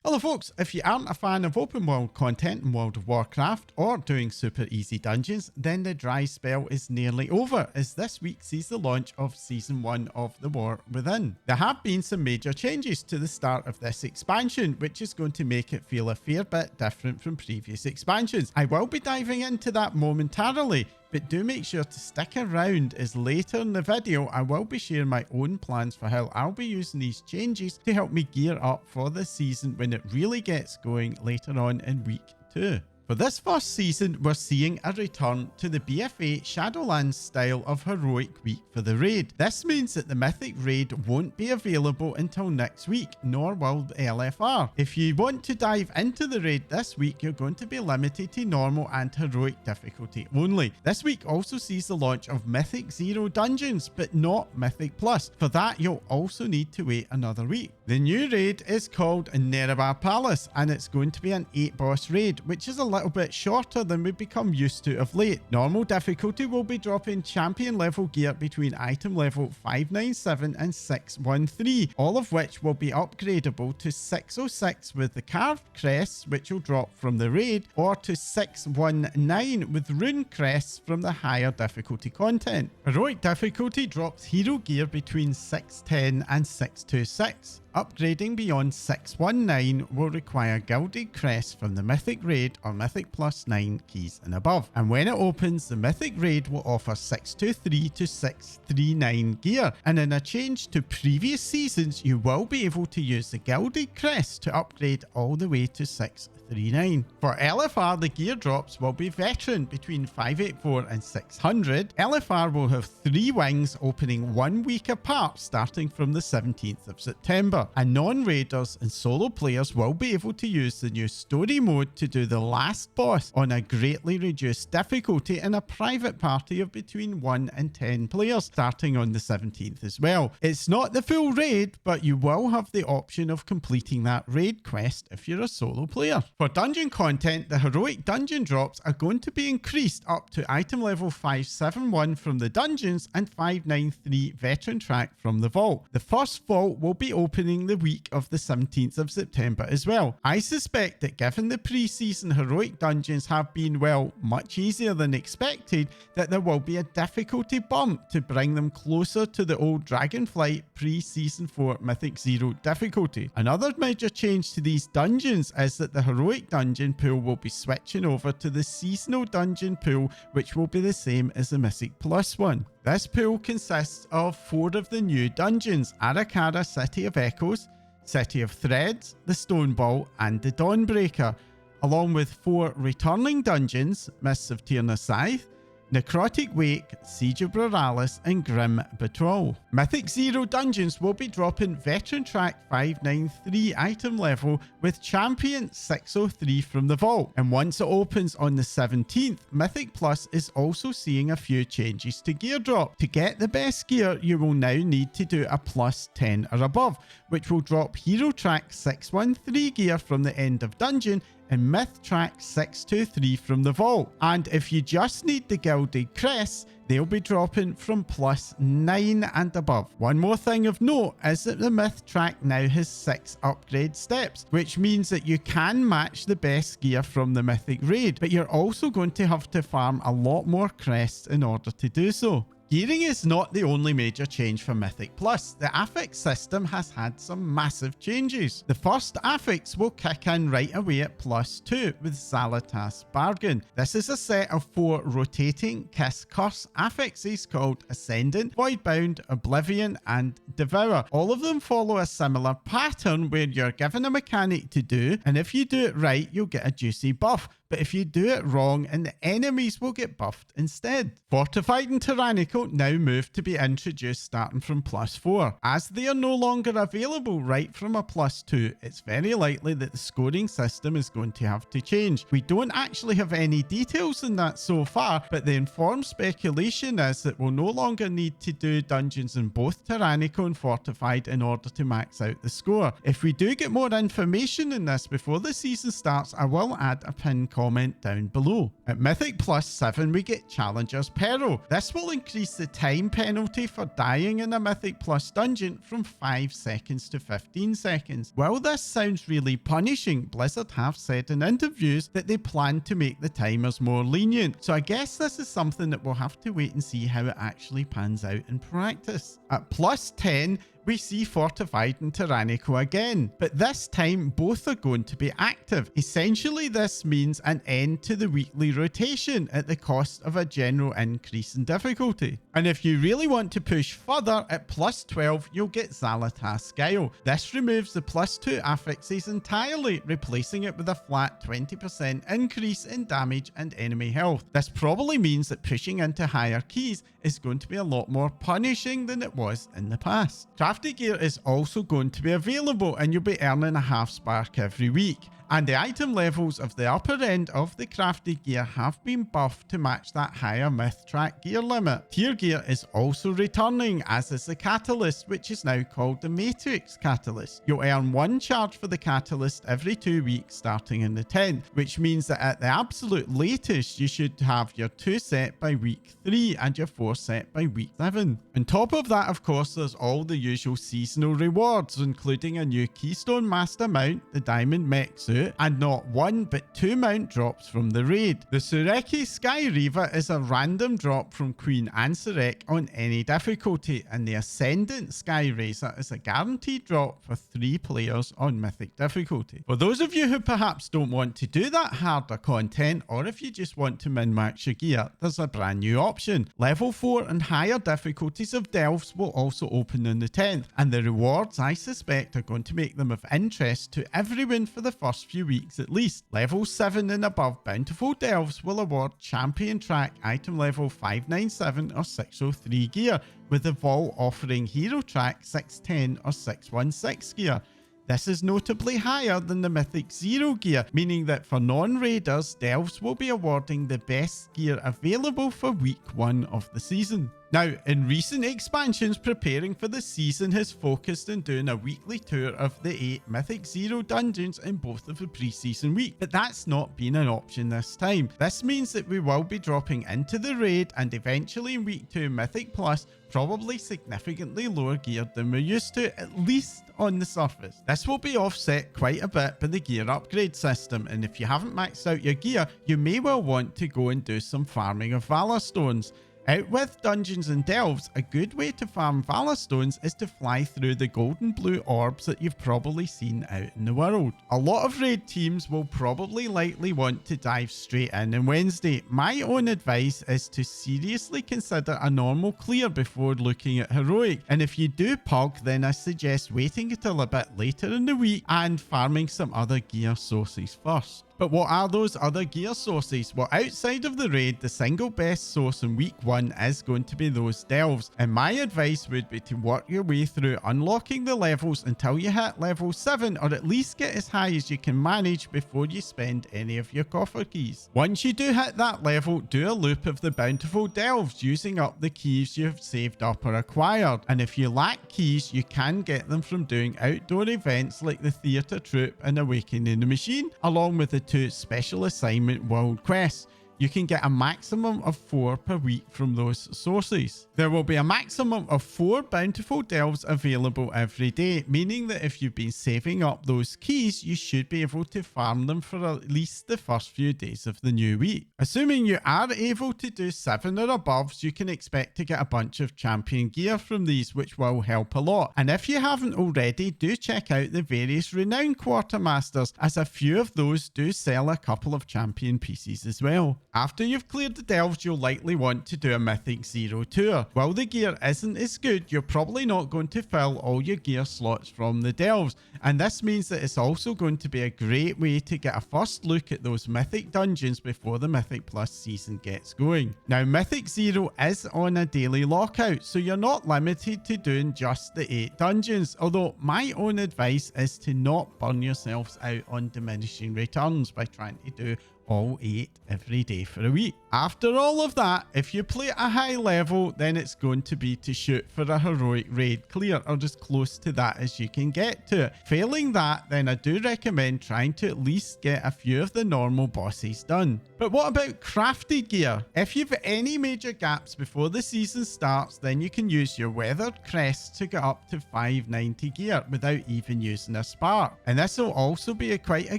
Hello folks, if you aren't a fan of open world content in World of Warcraft or doing super easy dungeons, then the dry spell is nearly over, as this week sees the launch of Season 1 of The War Within. There have been some major changes to the start of this expansion, which is going to make it feel a fair bit different from previous expansions. I will be diving into that momentarily, but do make sure to stick around, as later in the video I will be sharing my own plans for how I'll be using these changes to help me gear up for the season when it really gets going later on in week 2. For this first season, we're seeing a return to the BFA Shadowlands style of heroic week for the raid. This means that the Mythic raid won't be available until next week, nor will the LFR. If you want to dive into the raid this week, you're going to be limited to normal and heroic difficulty only. This week also sees the launch of Mythic 0 Dungeons, but not Mythic Plus. For that, you'll also need to wait another week. The new raid is called Nerebar Palace, and it's going to be an 8-boss raid, which is a little bit shorter than we've become used to of late. Normal difficulty will be dropping champion level gear between item level 597 and 613, all of which will be upgradable to 606 with the carved crests, which will drop from the raid, or to 619 with rune crests from the higher difficulty content. Heroic difficulty drops hero gear between 610 and 626. Upgrading beyond 619 will require gilded crests from the Mythic Raid or Mythic Plus 9 keys and above. And when it opens, the Mythic Raid will offer 623 to 639 gear. And in a change to previous seasons, you will be able to use the gilded crests to upgrade all the way to 639. For LFR, the gear drops will be Veteran between 584 and 600. LFR will have 3 wings opening 1 week apart starting from the 17th of September. And non-raiders and solo players will be able to use the new story mode to do the last boss on a greatly reduced difficulty in a private party of between 1 and 10 players starting on the 17th as well. It's not the full raid, but you will have the option of completing that raid quest if you're a solo player. For dungeon content, the heroic dungeon drops are going to be increased up to item level 571 from the dungeons and 593 veteran track from the vault. The first vault will be opening the week of the 17th of September as well. I suspect that given the pre-season heroic dungeons have been, well, much easier than expected, that there will be a difficulty bump to bring them closer to the old Dragonflight pre-season 4 Mythic 0 difficulty. Another major change to these dungeons is that the heroic dungeon pool will be switching over to the seasonal dungeon pool, which will be the same as the Mythic Plus one. This pool consists of 4 of the new dungeons: Arakara City of Echoes, City of Threads, the Stone Ball, and the Dawnbreaker, along with 4 returning dungeons: Mists of Tirna Scythe, Necrotic Wake, Siege of Borealis, and Grim Betrothal. Mythic 0 Dungeons will be dropping Veteran Track 593 item level with Champion 603 from the vault. And once it opens on the 17th, Mythic Plus is also seeing a few changes to gear drop. To get the best gear, you will now need to do a plus 10 or above, which will drop Hero Track 613 gear from the end of dungeon and Myth Track 623 from the vault. And if you just need the gilded crests, they'll be dropping from plus 9 and above. One more thing of note is that the Myth Track now has 6 upgrade steps, which means that you can match the best gear from the Mythic Raid, but you're also going to have to farm a lot more crests in order to do so. Gearing is not the only major change for Mythic Plus. The Affix system has had some massive changes. The first Affix will kick in right away at +2 with Xal'atath's Bargain. This is a set of 4 rotating Kiss Curse affixes called Ascendant, Voidbound, Oblivion, and Devour. All of them follow a similar pattern where you're given a mechanic to do, and if you do it right, you'll get a juicy buff. But if you do it wrong, and the enemies will get buffed instead. Fortified and Tyrannical now move to be introduced starting from +4. As they are no longer available right from a +2, it's very likely that the scoring system is going to have to change. We don't actually have any details on that so far, but the informed speculation is that we'll no longer need to do dungeons in both Tyrannical and Fortified in order to max out the score. If we do get more information in this before the season starts, I will add a pin comment down below. At Mythic Plus 7 we get Challenger's Peril. This will increase the time penalty for dying in a Mythic Plus dungeon from 5 seconds to 15 seconds. While this sounds really punishing, Blizzard have said in interviews that they plan to make the timers more lenient, so I guess this is something that we'll have to wait and see how it actually pans out in practice. At plus 10, we see Fortified and Tyrannical again, but this time both are going to be active. Essentially, this means an end to the weekly rotation at the cost of a general increase in difficulty. And if you really want to push further, at plus 12 you'll get Xal'atath's Guile. This removes the plus 2 affixes entirely, replacing it with a flat 20% increase in damage and enemy health. This probably means that pushing into higher keys is going to be a lot more punishing than it was in the past. Crafted gear is also going to be available, and you'll be earning a half spark every week. And the item levels of the upper end of the crafted gear have been buffed to match that higher myth track gear limit. Tier gear is also returning, as is the catalyst, which is now called the Matrix Catalyst. You'll earn 1 charge for the catalyst every 2 weeks starting in the 10th, which means that at the absolute latest you should have your 2 set by week 3 and your 4 set by week 7. On top of that, of course, there's all the usual seasonal rewards, including a new Keystone Master mount, the Diamond Mech Suit, and not 1 but 2 mount drops from the raid. The Sureki Sky Reaver is a random drop from Queen Ansurek on any difficulty, and the Ascendant Sky Razor is a guaranteed drop for 3 players on Mythic difficulty. For those of you who perhaps don't want to do that harder content, or if you just want to min-max your gear, there's a brand new option. Level 4 and higher difficulties of Delves will also open on the 10th, and the rewards I suspect are going to make them of interest to everyone for the first few weeks at least. Level 7 and above Bountiful Delves will award Champion Track item level 597 or 603 gear, with the Vault offering Hero Track 610 or 616 gear. This is notably higher than the Mythic Zero gear, meaning that for non-raiders, Delves will be awarding the best gear available for week 1 of the season. Now, in recent expansions, preparing for the season has focused on doing a weekly tour of the 8 Mythic Zero dungeons in both of the pre-season week, but that's not been an option this time. This means that we will be dropping into the raid and eventually in week 2 Mythic Plus, probably significantly lower geared than we're used to, at least on the surface. This will be offset quite a bit by the gear upgrade system, and if you haven't maxed out your gear, you may well want to go and do some farming of Valor Stones. Out with Dungeons and Delves, a good way to farm Valor Stones is to fly through the golden blue orbs that you've probably seen out in the world. A lot of raid teams will probably likely want to dive straight in on Wednesday. My own advice is to seriously consider a normal clear before looking at heroic, and if you do pug, then I suggest waiting until a bit later in the week and farming some other gear sources first. But what are those other gear sources? Well, outside of the raid, the single best source in week 1 is going to be those delves, and my advice would be to work your way through unlocking the levels until you hit level 7, or at least get as high as you can manage before you spend any of your coffer keys. Once you do hit that level, do a loop of the bountiful delves using up the keys you've saved up or acquired, and if you lack keys, you can get them from doing outdoor events like the Theatre Troupe and Awakening the Machine, along with the 2 special assignment world quests. You can get a maximum of 4 per week from those sources. There will be a maximum of 4 bountiful delves available every day, meaning that if you've been saving up those keys, you should be able to farm them for at least the first few days of the new week. Assuming you are able to do 7 or above, you can expect to get a bunch of champion gear from these, which will help a lot. And if you haven't already, do check out the various renowned quartermasters, as a few of those do sell a couple of champion pieces as well. After you've cleared the delves, you'll likely want to do a Mythic Zero tour. While the gear isn't as good, you're probably not going to fill all your gear slots from the delves, and this means that it's also going to be a great way to get a first look at those Mythic dungeons before the Mythic Plus season gets going. Now, Mythic Zero is on a daily lockout, so you're not limited to doing just the 8 dungeons, although my own advice is to not burn yourselves out on diminishing returns by trying to do all 8 every day for a week. After all of that, if you play at a high level, then it's going to be to shoot for a heroic raid clear, or as close to that as you can get to it. Failing that, then I do recommend trying to at least get a few of the normal bosses done. But what about crafted gear? If you've any major gaps before the season starts, then you can use your weathered crest to get up to 590 gear without even using a spark. And this will also be quite a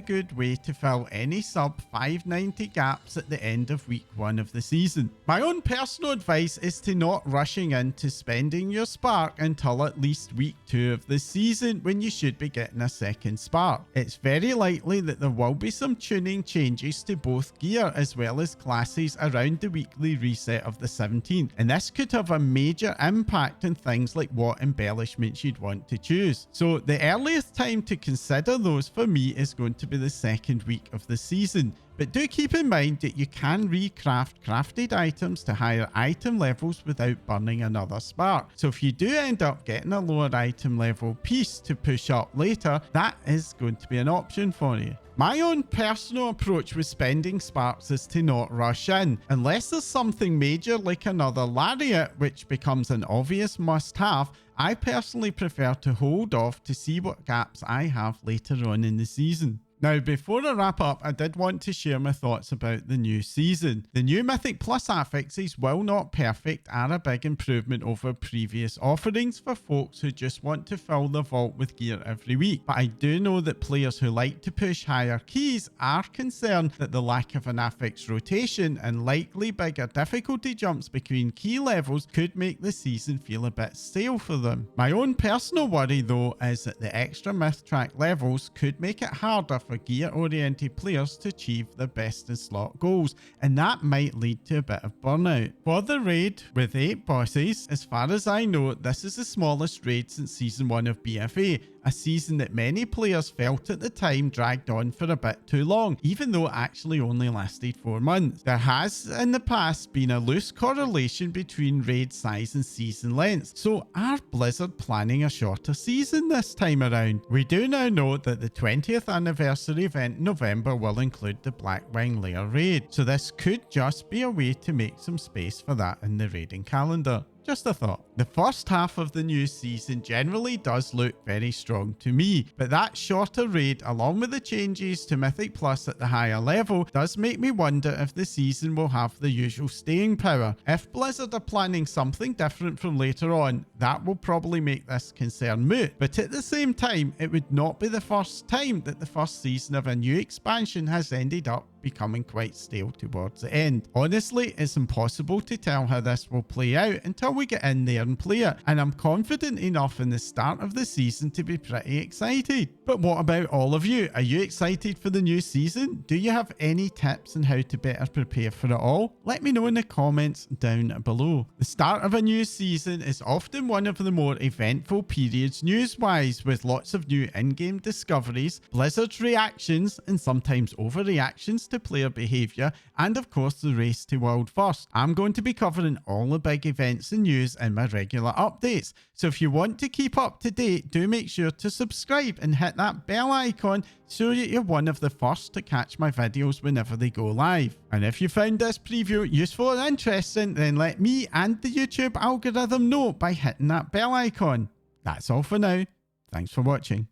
good way to fill any sub 590 gaps at the end of week 1 of the season. My own personal advice is to not rushing into spending your spark until at least week 2 of the season, when you should be getting a second spark. It's very likely that there will be some tuning changes to both gear as well as classes around the weekly reset of the 17th, and this could have a major impact on things like what embellishments you'd want to choose. So the earliest time to consider those for me is going to be the second week of the season. But do keep in mind that you can recraft crafted items to higher item levels without burning another spark. So if you do end up getting a lower item level piece to push up later, that is going to be an option for you. My own personal approach with spending sparks is to not rush in, unless there's something major like another lariat, which becomes an obvious must-have. I personally prefer to hold off to see what gaps I have later on in the season. Now, before I wrap up, I did want to share my thoughts about the new season. The new Mythic Plus affixes, while not perfect, are a big improvement over previous offerings for folks who just want to fill the vault with gear every week. But I do know that players who like to push higher keys are concerned that the lack of an affix rotation and likely bigger difficulty jumps between key levels could make the season feel a bit stale for them. My own personal worry, though, is that the extra myth track levels could make it harder for gear-oriented players to achieve their best in slot goals, and that might lead to a bit of burnout. For the raid with 8 bosses, as far as I know, this is the smallest raid since season 1 of BFA, a season that many players felt at the time dragged on for a bit too long, even though it actually only lasted 4 months. There has in the past been a loose correlation between raid size and season length, so are Blizzard planning a shorter season this time around? We do now know that the 20th anniversary event in November will include the Blackwing Lair raid, so this could just be a way to make some space for that in the raiding calendar. Just a thought. The first half of the new season generally does look very strong to me, but that shorter raid along with the changes to Mythic Plus at the higher level does make me wonder if the season will have the usual staying power. If Blizzard are planning something different from later on, that will probably make this concern moot, but at the same time, it would not be the first time that the first season of a new expansion has ended up becoming quite stale towards the end. Honestly, it's impossible to tell how this will play out until we get in there and play it, and I'm confident enough in the start of the season to be pretty excited. But what about all of you? Are you excited for the new season? Do you have any tips on how to better prepare for it all? Let me know in the comments down below. The start of a new season is often one of the more eventful periods news-wise, with lots of new in-game discoveries, Blizzard's reactions, and sometimes overreactions to player behaviour, and of course the race to World First. I'm going to be covering all the big events and news in my regular updates, so if you want to keep up to date, do make sure to subscribe and hit that bell icon so that you're one of the first to catch my videos whenever they go live. And if you found this preview useful and interesting, then let me and the YouTube algorithm know by hitting that bell icon. That's all for now. Thanks for watching.